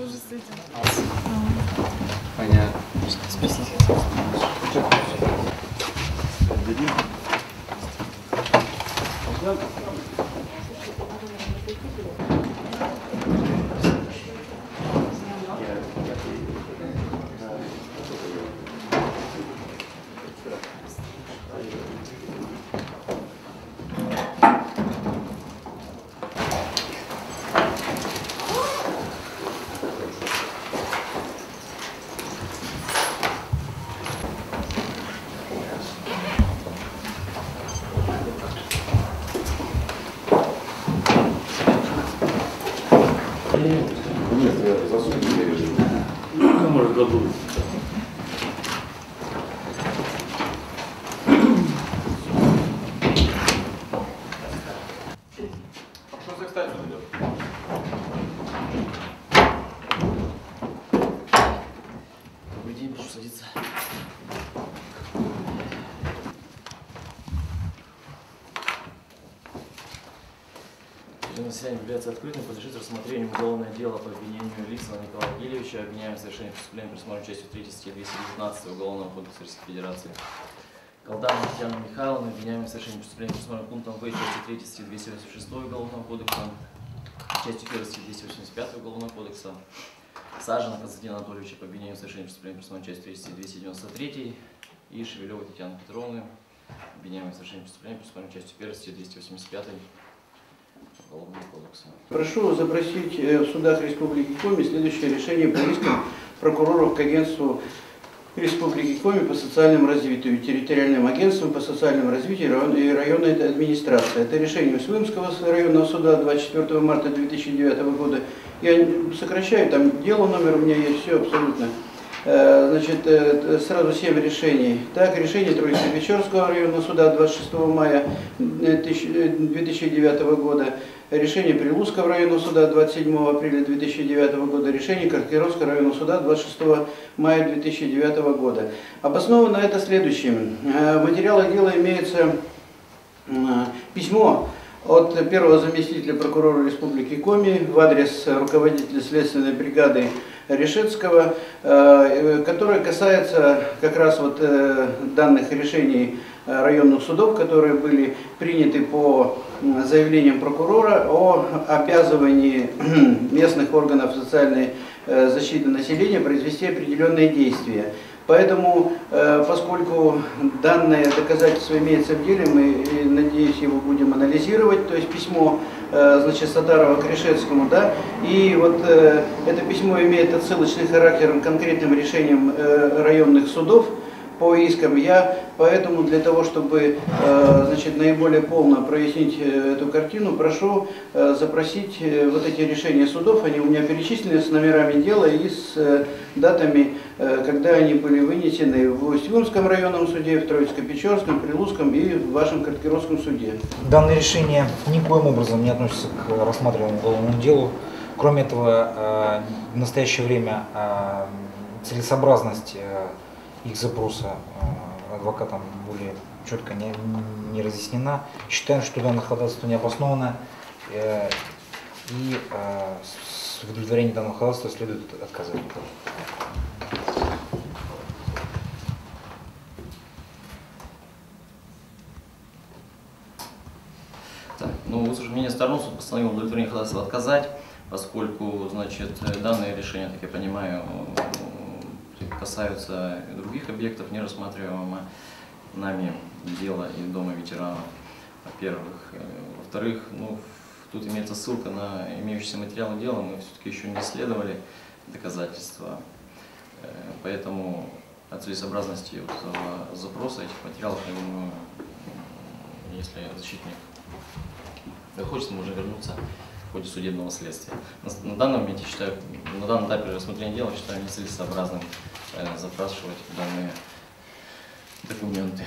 тоже с этим. Понятно. Может, готовы. Что за экстазис идет? Добрый день, прошу садиться. Заседание является открытым, подлежит рассмотрению уголовное дело по обвинению Лисова Николая Гильевича, обвиняемого в совершении преступления, предусмотренного частью 3 статьи 219 Уголовного кодекса Российской Федерации. Колданова Татьяна Михайловна, обвиняемая в совершении преступления, предусмотренного пунктом В части 3 статьи 286 Уголовного кодекса, частью 1 статьи 285 Уголовного кодекса. Сажина Константина Анатольевича по обвинению в совершении преступления, предусмотренного частью 3 статьи 293 и Шевелевой Татьяны Петровны, обвиняемой в совершении преступления, предусмотренного частью 1 статьи 285 Уголовного кодекса. Прошу запросить в судах Республики Коми следующее решение по искам прокуроров к агентству Республики Коми по социальному развитию, территориальным агентствам по социальному развитию и районной администрации. Это решение Усть-Илимского районного суда 24 марта 2009 года. Я сокращаю, там дело номер у меня есть, все абсолютно. Значит, сразу 7 решений. Так, решение Троице-Печорского районного суда 26 мая 2009 года, решение Прилузского районного суда 27 апреля 2009 года, решение Кировского районного суда 26 мая 2009 года. Обосновано это следующим. В материалах дела имеется письмо от первого заместителя прокурора Республики Коми в адрес руководителя следственной бригады Решетского, которое касается как раз вот данных решений районных судов, которые были приняты по заявлениям прокурора о обязывании местных органов социальной защиты населения произвести определенные действия. Поэтому, поскольку данное доказательство имеется в деле, мы, надеюсь, его будем анализировать, то есть письмо, значит, Сатарова к Решетскому, да, и вот это письмо имеет отсылочный характер к конкретным решениям районных судов по искам. Я поэтому для того, чтобы, значит, наиболее полно прояснить эту картину, прошу запросить вот эти решения судов, они у меня перечислены с номерами дела и с датами, когда они были вынесены в Усть-Илимском районном суде, в Троицко-Печорском, Прилузском и в вашем Кировском суде. Данное решение никоим образом не относится к рассматриваемому уголовному делу. Кроме этого, в настоящее время целесообразность их запроса адвокатам более четко не разъяснена. Считаем, что данное ходатайство не обосновано, и с удовлетворением данного ходатайства следует отказать. Так, ну, выслушав мнение сторон, суд постановил удовлетворение ходатайства отказать, поскольку, значит, данные решения, так я понимаю, касаются других объектов, не рассматриваемого нами дела и дома ветеранов, во-первых. Во-вторых, ну, тут имеется ссылка на имеющиеся материалы дела, мы все-таки еще не исследовали доказательства, поэтому о целесообразности вот запроса этих материалов, я думаю, если защитник хочет, можно вернуться в ходе судебного следствия. На данном моменте считаю, на данном этапе рассмотрения дела считаю нецелесообразным запрашивать данные документы.